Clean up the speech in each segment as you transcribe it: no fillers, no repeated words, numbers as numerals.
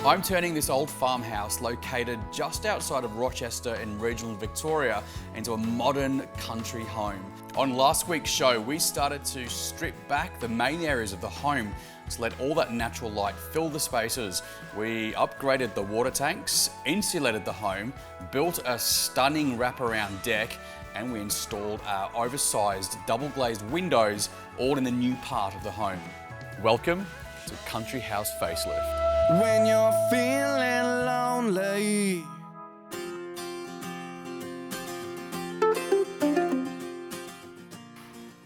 I'm turning this old farmhouse located just outside of Rochester in regional Victoria into a modern country home. On last week's show, we started to strip back the main areas of the home to let all that natural light fill the spaces. We upgraded the water tanks, insulated the home, built a stunning wraparound deck, and we installed our oversized double glazed windows all in the new part of the home. Welcome to Country House Facelift. When you're feeling lonely,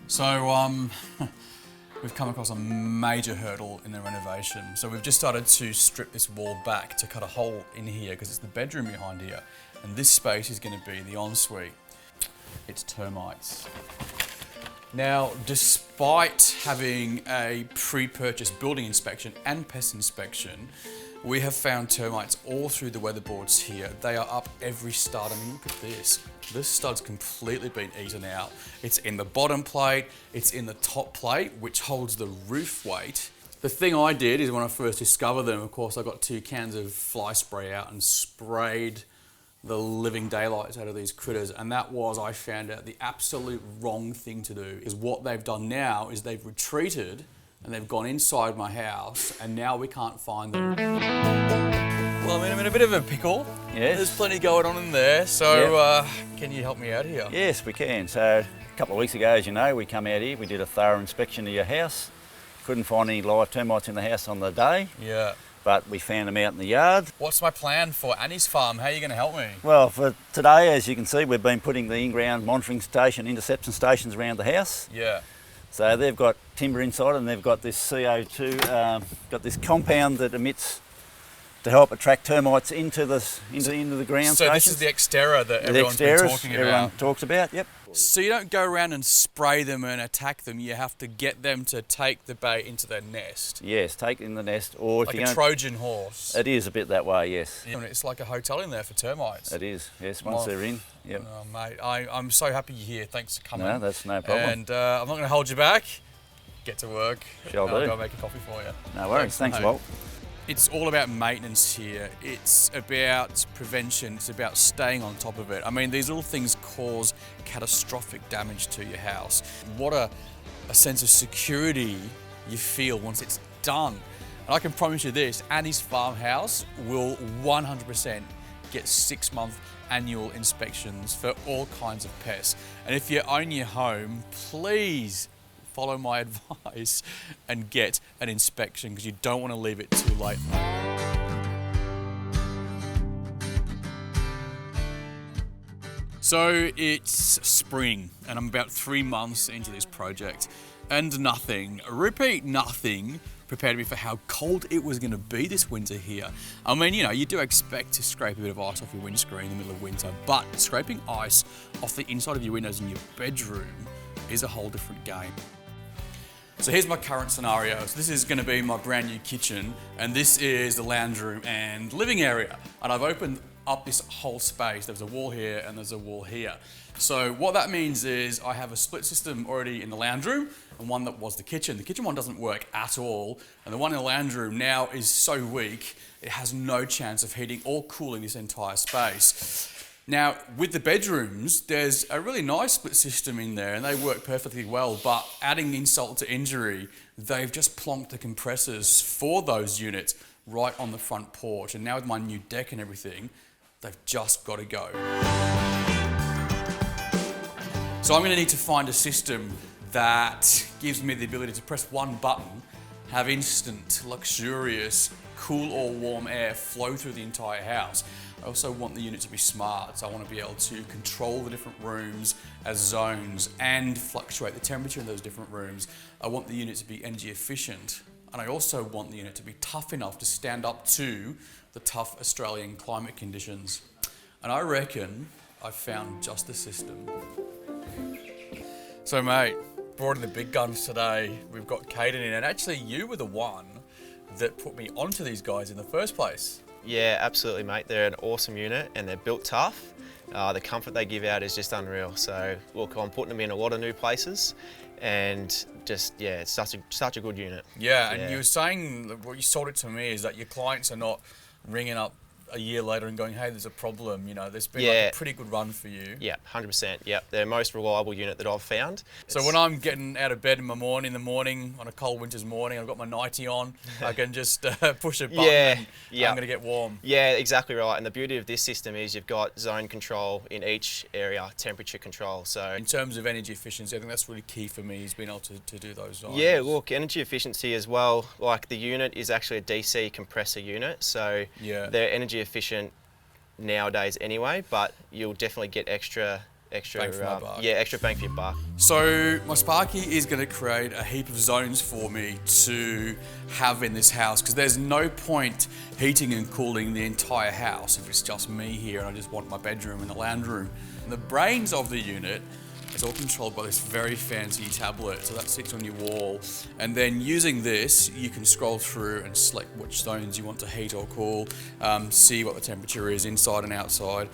So we've come across a major hurdle in the renovation. So we've just started to strip this wall back to cut a hole in here because it's the bedroom behind here. And this space is going to be the ensuite. It's termites. Now, despite having a pre-purchase building inspection and pest inspection, we have found termites all through the weatherboards here. They are up every stud. I mean, look at this. This stud's completely been eaten out. It's in the bottom plate, it's in the top plate, which holds the roof weight. The thing I did is when I first discovered them, of course, I got 2 cans of fly spray out and sprayed the living daylights out of these critters, and that was, I found out, the absolute wrong thing to do. Is what they've done now is they've retreated and they've gone inside my house, and now we can't find them. Well, I'm in a bit of a pickle. Yes. There's plenty going on in there, so can you help me out here? Yes, we can. So a couple of weeks ago, as you know, we come out here, we did a thorough inspection of your house. Couldn't find any live termites in the house on the day. Yeah. But we found them out in the yard. What's my plan for Annie's farm? How are you going to help me? Well, for today, as you can see, we've been putting the in-ground monitoring station, interception stations around the house. Yeah. So they've got timber inside and they've got this CO2, got this compound that emits to help attract termites into the ground. So this is the exterra that everyone's been talking about. Everyone talks about, yep. So you don't go around and spray them and attack them, you have to get them to take the bait into their nest. Yes, take in the nest. Or if like you a Trojan horse. It is a bit that way, yes. Yeah, it's like a hotel in there for termites. It is, yes, once they're in. Yep. Oh, mate, I'm so happy you're here. Thanks for coming. No, that's no problem. And I'm not going to hold you back. Get to work. Shall do. I'll go make a coffee for you. No worries. Thanks, mate. Walt. It's all about maintenance here. It's about prevention. It's about staying on top of it. I mean, these little things cause catastrophic damage to your house. What a sense of security you feel once it's done. And I can promise you this, Annie's farmhouse will 100% get 6-month annual inspections for all kinds of pests. And if you own your home, please follow my advice and get an inspection because you don't want to leave it too late. So it's spring and I'm about 3 months into this project and nothing, repeat nothing, prepared me for how cold it was going to be this winter here. I mean, you know, you do expect to scrape a bit of ice off your windscreen in the middle of winter, but scraping ice off the inside of your windows in your bedroom is a whole different game. So here's my current scenario. So this is going to be my brand new kitchen, and this is the lounge room and living area. And I've opened up this whole space. There's a wall here and there's a wall here. So what that means is I have a split system already in the lounge room and one that was the kitchen. The kitchen one doesn't work at all, and the one in the lounge room now is so weak, it has no chance of heating or cooling this entire space. Now, with the bedrooms, there's a really nice split system in there and they work perfectly well, but adding insult to injury, they've just plonked the compressors for those units right on the front porch. And now with my new deck and everything, they've just got to go. So I'm going to need to find a system that gives me the ability to press one button, have instant, luxurious, cool or warm air flow through the entire house. I also want the unit to be smart, so I want to be able to control the different rooms as zones and fluctuate the temperature in those different rooms. I want the unit to be energy efficient, and I also want the unit to be tough enough to stand up to the tough Australian climate conditions. And I reckon I've found just the system. So mate, brought in the big guns today. We've got Kaden in, and actually you were the one that put me onto these guys in the first place. Yeah, absolutely, mate. They're an awesome unit and they're built tough. The comfort they give out is just unreal. So, look, I'm putting them in a lot of new places and just, yeah, it's such a good unit. Yeah, and you were saying, what you sold it to me is that your clients are not ringing up a year later and going, hey, there's a problem, you know, there's been like a pretty good run for you. Yeah, 100%. Yep, they're the most reliable unit that I've found. So when I'm getting out of bed in the morning on a cold winter's morning, I've got my nightie on, I can just push a button and I'm going to get warm. Yeah, exactly right. And the beauty of this system is you've got zone control in each area, temperature control. So in terms of energy efficiency, I think that's really key for me, is being able to do those zones. Yeah, look, energy efficiency as well, like the unit is actually a DC compressor unit, so they're energy efficient nowadays anyway, but you'll definitely get extra bang for my buck. extra bang for your buck. So my Sparky is going to create a heap of zones for me to have in this house, because there's no point heating and cooling the entire house if it's just me here and I just want my bedroom and the lounge room. And the brains of the unit is all controlled by this very fancy tablet, so that sits on your wall. And then using this, you can scroll through and select which zones you want to heat or cool, see what the temperature is inside and outside.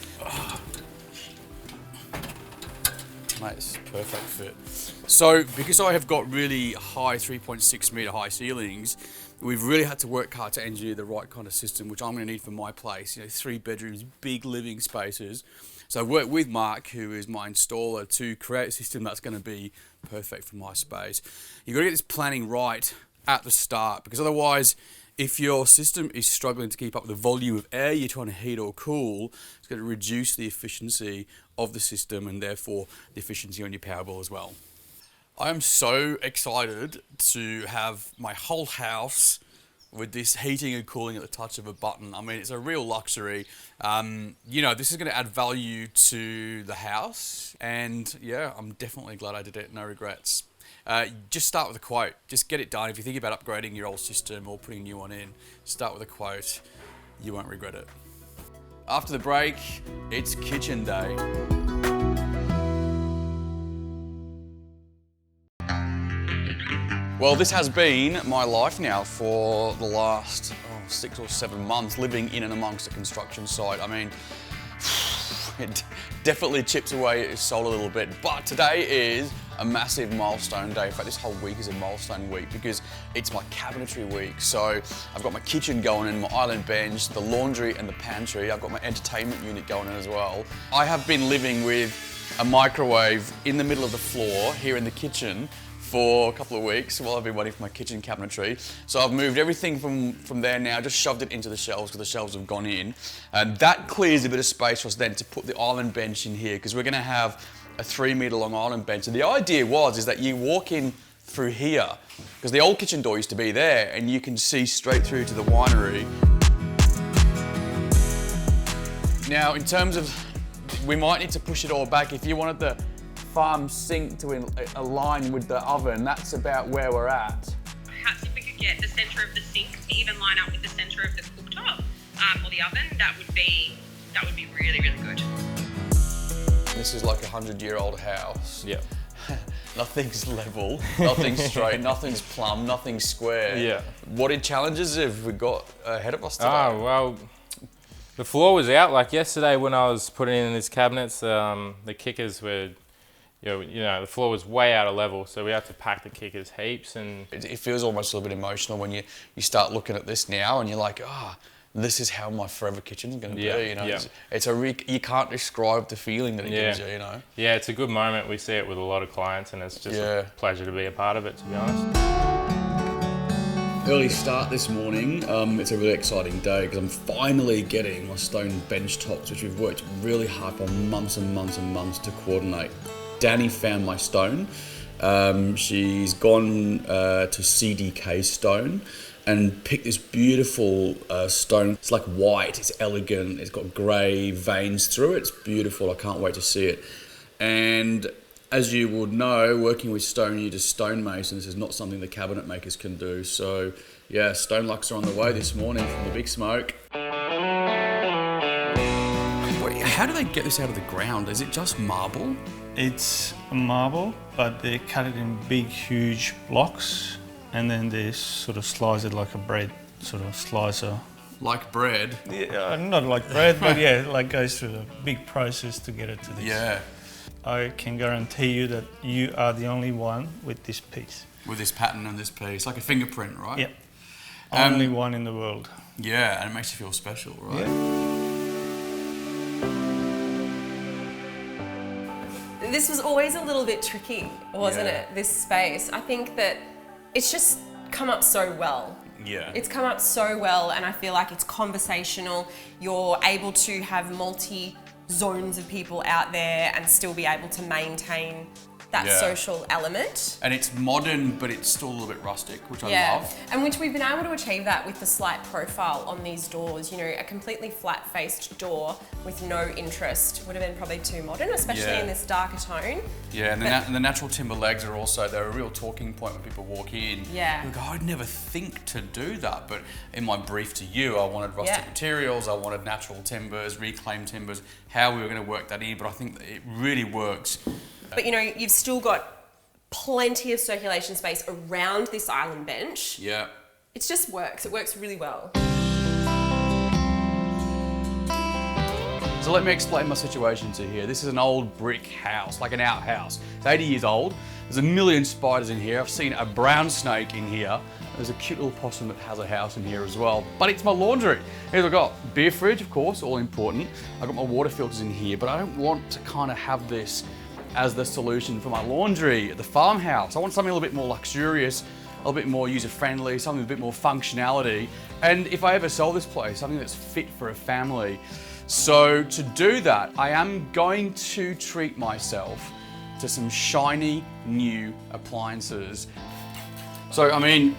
Mate, it's a perfect fit. So because I have got really high 3.6 metre high ceilings, we've really had to work hard to engineer the right kind of system, which I'm going to need for my place. You know, 3 bedrooms, big living spaces. So I worked with Mark, who is my installer, to create a system that's going to be perfect for my space. You've got to get this planning right at the start, because otherwise, if your system is struggling to keep up with the volume of air you're trying to heat or cool, it's going to reduce the efficiency of the system and therefore the efficiency on your power bill as well. I am so excited to have my whole house with this heating and cooling at the touch of a button. I mean, it's a real luxury. You know, this is going to add value to the house, and yeah, I'm definitely glad I did it. No regrets. Just start with a quote. Just get it done. If you think about upgrading your old system or putting a new one in, start with a quote. You won't regret it. After the break, it's kitchen day. Well, this has been my life now for the last 6 or 7 months, living in and amongst a construction site. I mean, it definitely chips away at your soul a little bit, but today is a massive milestone day. In fact, this whole week is a milestone week because it's my cabinetry week. So I've got my kitchen going in, my island bench, the laundry and the pantry. I've got my entertainment unit going in as well. I have been living with a microwave in the middle of the floor here in the kitchen for a couple of weeks while I've been waiting for my kitchen cabinetry. So I've moved everything from there now, just shoved it into the shelves because the shelves have gone in. And that clears a bit of space for us then to put the island bench in here, because we're gonna have a 3 metre long island bench. And the idea is that you walk in through here, because the old kitchen door used to be there, and you can see straight through to the winery. Now, in terms of, we might need to push it all back. If you wanted the farm sink to align with the oven, that's about where we're at. Perhaps if we could get the centre of the sink to even line up with the centre of the cooktop or the oven, that would be really, really good. This is like a 100-year-old house. Yeah. Nothing's level, nothing's straight, nothing's plumb, nothing's square. Yeah. What challenges have we got ahead of us today? Oh, well, the floor was out. Like yesterday when I was putting in these cabinets, the kickers were, you know, the floor was way out of level, so we had to pack the kickers heaps. And it feels almost a little bit emotional when you start looking at this now and you're like, this is how my forever kitchen's going to be, you know. Yeah. You can't describe the feeling that it gives you, you know. Yeah, it's a good moment. We see it with a lot of clients, and it's just a pleasure to be a part of it, to be honest. Early start this morning. It's a really exciting day because I'm finally getting my stone bench tops, which we've worked really hard for months and months and months to coordinate. Danny found my stone. She's gone to CDK Stone and picked this beautiful stone. It's like white, it's elegant, it's got grey veins through it. It's beautiful, I can't wait to see it. And as you would know, working with stone, you're just stonemason. This is not something the cabinet makers can do. So yeah, stone lucks are on the way this morning from the big smoke. How do they get this out of the ground? Is it just marble? It's marble, but they cut it in big, huge blocks, and then they sort of slice it like a bread sort of slicer. Like bread? Yeah, not like bread, but yeah, like goes through a big process to get it to this. Yeah. I can guarantee you that you are the only one with this piece. With this pattern and this piece, like a fingerprint, right? Yep. Only one in the world. Yeah, and it makes you feel special, right? This was always a little bit tricky, wasn't Yeah. it, this space? I think that it's just come up so well. Yeah. It's come up so well, and I feel like it's conversational. You're able to have multi-zones of people out there and still be able to maintain that Yeah. social element. And it's modern, but it's still a little bit rustic, which I love. And which we've been able to achieve that with the slight profile on these doors. You know, a completely flat-faced door with no interest would have been probably too modern, especially Yeah. in this darker tone. Yeah, and the natural timber legs are also, they're a real talking point when people walk in. Yeah. Look, I'd never think to do that, but in my brief to you, I wanted rustic Yeah. materials, I wanted natural timbers, reclaimed timbers, how we were going to work that in, but I think that it really works. But you know, you've still got plenty of circulation space around this island bench. Yeah. It just works. It works really well. So let me explain my situation to you here. This is an old brick house, like an outhouse. It's 80 years old. There's a million spiders in here. I've seen a brown snake in here. There's a cute little possum that has a house in here as well. But it's my laundry. Here I've got beer fridge, of course, all important. I've got my water filters in here, but I don't want to kind of have this as the solution for my laundry at the farmhouse. I want something a little bit more luxurious, a little bit more user-friendly, something with a bit more functionality. And if I ever sell this place, something that's fit for a family. So to do that, I am going to treat myself to some shiny new appliances. So, I mean,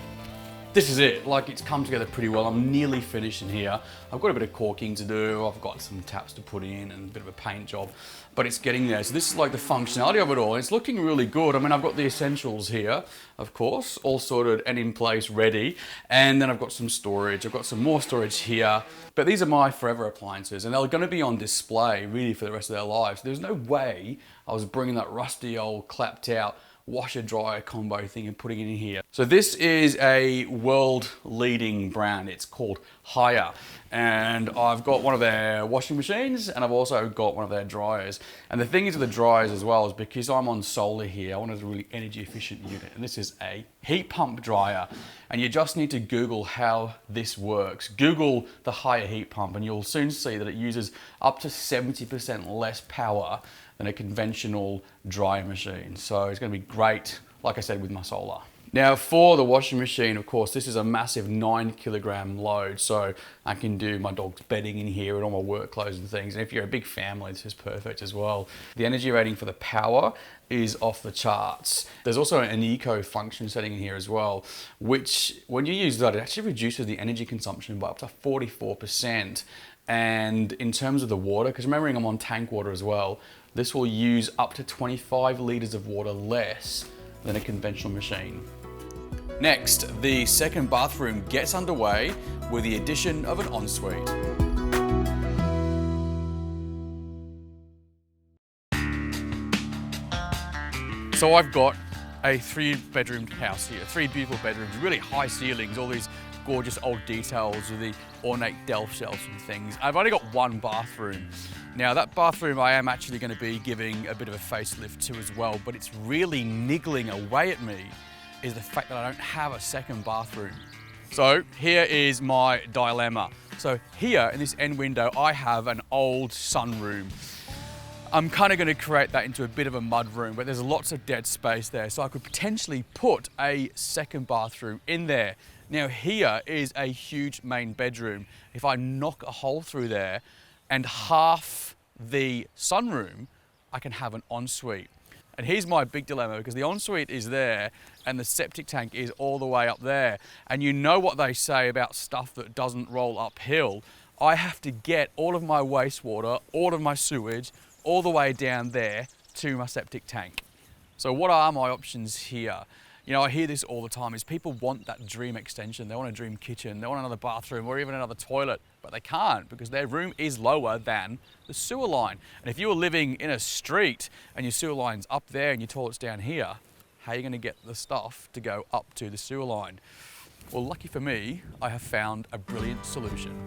this is it. Like, it's come together pretty well. I'm nearly finished in here. I've got a bit of caulking to do. I've got some taps to put in and a bit of a paint job, but it's getting there. So this is like the functionality of it all. It's looking really good. I mean, I've got the essentials here, of course, all sorted and in place, ready. And then I've got some storage. I've got some more storage here. But these are my forever appliances, and they're going to be on display really for the rest of their lives. There's no way I was bringing that rusty old clapped out washer dryer combo thing and putting it in here. So this is a world leading brand. It's called Hire, and I've got one of their washing machines and I've also got one of their dryers. And the thing is with the dryers as well is because I'm on solar here, I wanted a really energy efficient unit, and this is a heat pump dryer. And you just need to Google how this works. Google the Hire heat pump and you'll soon see that it uses up to 70% less power than a conventional dryer machine. So it's going to be great, like I said, with my solar. Now for the washing machine, of course, this is a massive 9-kilogram load, so I can do my dog's bedding in here and all my work clothes and things. And if you're a big family, this is perfect as well. The energy rating for the power is off the charts. There's also an eco function setting in here as well, which when you use that, it actually reduces the energy consumption by up to 44%. And in terms of the water, because remembering I'm on tank water as well, this will use up to 25 litres of water less than a conventional machine. Next, the second bathroom gets underway with the addition of an ensuite. So I've got a 3-bedroom house here, 3 beautiful bedrooms, really high ceilings, all these gorgeous old details with the ornate delf shelves and things. I've only got 1 bathroom. Now that bathroom I am actually going to be giving a bit of a facelift to as well, but it's really niggling away at me is the fact that I don't have a second bathroom. So here is my dilemma. So here in this end window I have an old sunroom. I'm kind of going to create that into a bit of a mud room, but there's lots of dead space there, so I could potentially put a second bathroom in there. Now here is a huge main bedroom. If I knock a hole through there and half the sunroom, I can have an ensuite. And here's my big dilemma, because the ensuite is there and the septic tank is all the way up there. And you know what they say about stuff that doesn't roll uphill. I have to get all of my wastewater, all of my sewage, all the way down there to my septic tank. So what are my options here? You know, I hear this all the time, is people want that dream extension. They want a dream kitchen, they want another bathroom or even another toilet, but they can't because their room is lower than the sewer line. And if you were living in a street and your sewer line's up there and your toilet's down here, how are you gonna get the stuff to go up to the sewer line? Well, lucky for me, I have found a brilliant solution.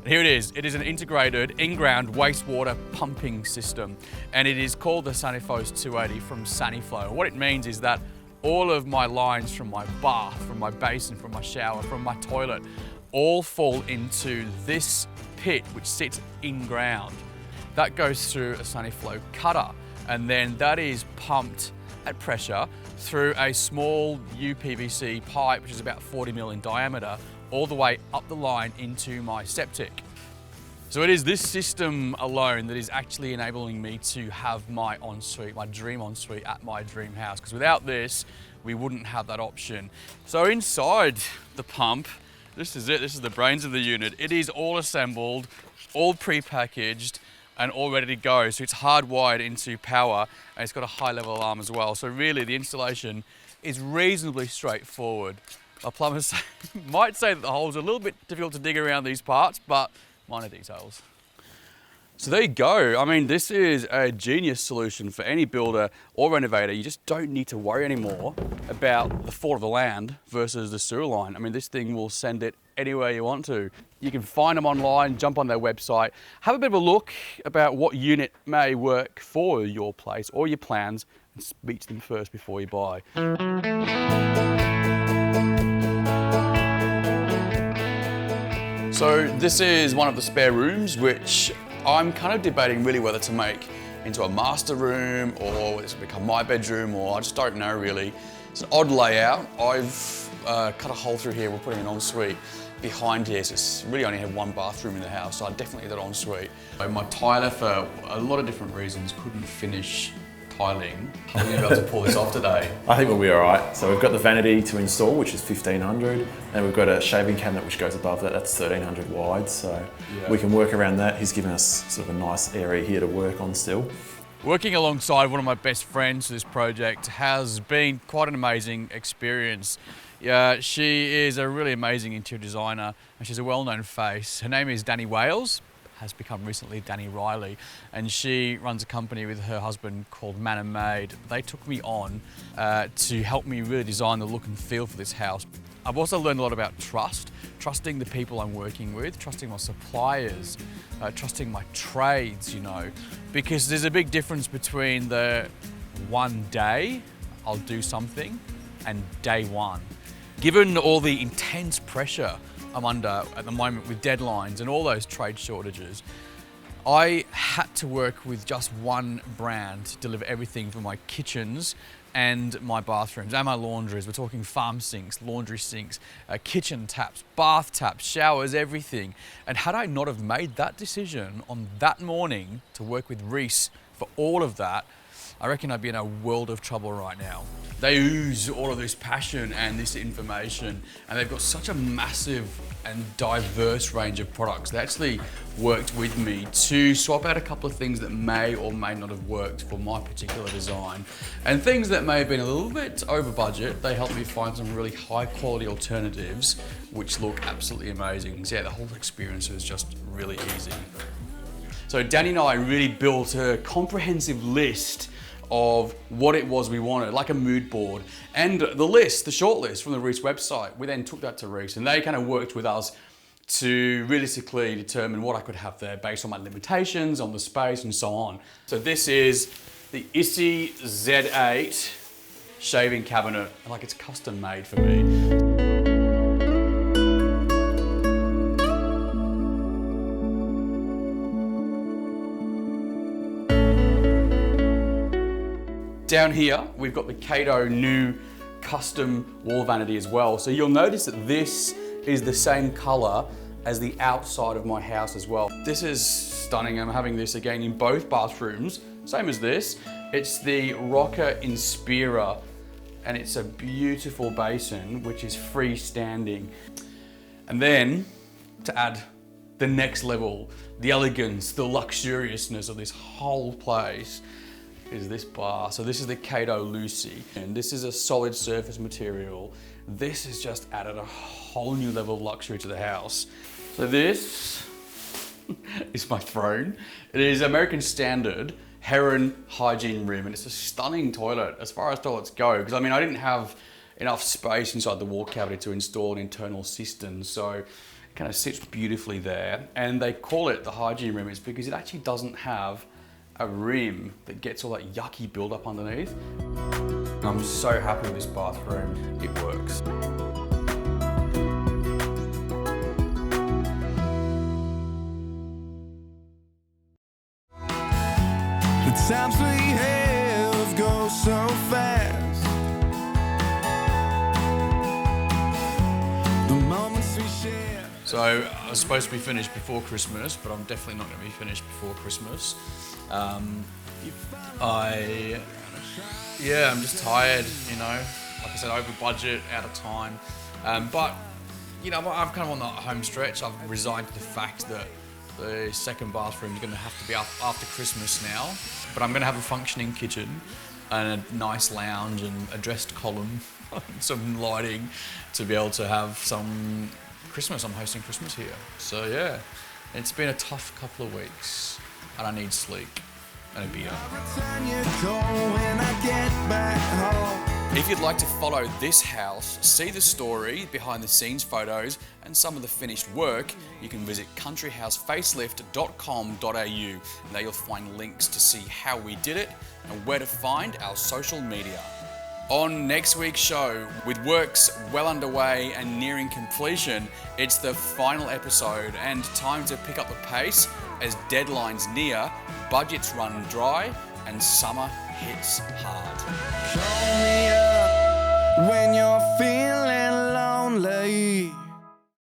And here it is. It is an integrated in-ground wastewater pumping system, and it is called the Saniflo 280 from Saniflo. What it means is that all of my lines from my bath, from my basin, from my shower, from my toilet, all fall into this pit which sits in ground. That goes through a saniflo cutter, and then that is pumped at pressure through a small UPVC pipe, which is about 40 mil in diameter, all the way up the line into my septic. So it is this system alone that is actually enabling me to have my ensuite, my dream ensuite at my dream house, because without this, we wouldn't have that option. So inside the pump, this is it, this is the brains of the unit. It is all assembled, all pre-packaged, and all ready to go. So it's hardwired into power, and it's got a high level alarm as well. So really the installation is reasonably straightforward. A plumber might say that the holes are a little bit difficult to dig around these parts, but minor details. So there you go. I mean, this is a genius solution for any builder or renovator. You just don't need to worry anymore about the fall of the land versus the sewer line. I mean, this thing will send it anywhere you want to. You can find them online, jump on their website, have a bit of a look about what unit may work for your place or your plans, and speak to them first before you buy. So this is one of the spare rooms, which I'm kind of debating really whether to make into a master room or whether it's become my bedroom, or I just don't know really. It's an odd layout. I've cut a hole through here. We're putting an ensuite behind here, so it's really only have one bathroom in the house, so I definitely need that ensuite. My tiler, for a lot of different reasons, couldn't finish tiling. Are we about to pull this off today? I think we'll be all right. So we've got the vanity to install, which is 1500, and we've got a shaving cabinet which goes above that. That's 1300 wide, so we can work around that. He's given us sort of a nice area here to work on still. Working alongside one of my best friends for this project has been quite an amazing experience. She is a really amazing interior designer, and she's a well-known face. Her name is Danny Wales, has become recently Danny Riley, and she runs a company with her husband called Man & Made. They took me on to help me really design the look and feel for this house. I've also learned a lot about trusting the people I'm working with, trusting my suppliers, trusting my trades, you know, because there's a big difference between the one day I'll do something and day one. Given all the intense pressure I'm under at the moment with deadlines and all those trade shortages, I had to work with just one brand to deliver everything from my kitchens and my bathrooms and my laundries. We're talking farm sinks, laundry sinks, kitchen taps, bath taps, showers, everything. And had I not have made that decision on that morning to work with Reese for all of that, I reckon I'd be in a world of trouble right now. They ooze all of this passion and this information, and they've got such a massive and diverse range of products. They actually worked with me to swap out a couple of things that may or may not have worked for my particular design, and things that may have been a little bit over budget. They helped me find some really high quality alternatives which look absolutely amazing. So yeah, the whole experience was just really easy. So Danny and I really built a comprehensive list of what it was we wanted, like a mood board. And the list, the short list from the Reese website, we then took that to Reese, and they kind of worked with us to realistically determine what I could have there based on my limitations, on the space, and so on. So this is the Issy Z8 shaving cabinet. Like, it's custom made for me. Down here, we've got the Kaden new custom wall vanity as well. So you'll notice that this is the same color as the outside of my house as well. This is stunning. I'm having this again in both bathrooms, same as this. It's the Rocker Inspira, and it's a beautiful basin, which is freestanding. And then to add the next level, the elegance, the luxuriousness of this whole place, is this bar. So this is the Kaden Lucy, and this is a solid surface material. This has just added a whole new level of luxury to the house. So this is my throne. It is American Standard Heron hygiene rim, and it's a stunning toilet as far as toilets go, because I mean, I didn't have enough space inside the wall cavity to install an internal cistern, so it kind of sits beautifully there. And they call it the hygiene rim, it's because it actually doesn't have a rim that gets all that yucky buildup underneath. I'm so happy with this bathroom, it works. The times we have go so fast. The moments we share. So I was supposed to be finished before Christmas, but I'm definitely not going to be finished before Christmas. I'm just tired, you know. Like I said, over budget, out of time. But, you know, I'm kind of on the home stretch. I've resigned to the fact that the second bathroom is going to have to be up after Christmas now. But I'm going to have a functioning kitchen and a nice lounge and a dressed column, some lighting to be able to have some Christmas. I'm hosting Christmas here. So yeah, it's been a tough couple of weeks and I need sleep and a beer. If you'd like to follow this house, see the story, behind the scenes photos and some of the finished work, you can visit countryhousefacelift.com.au and there you'll find links to see how we did it and where to find our social media. On next week's show, with works well underway and nearing completion, it's the final episode and time to pick up the pace as deadlines near, budgets run dry and summer hits hard. Call me up when you're feeling lonely.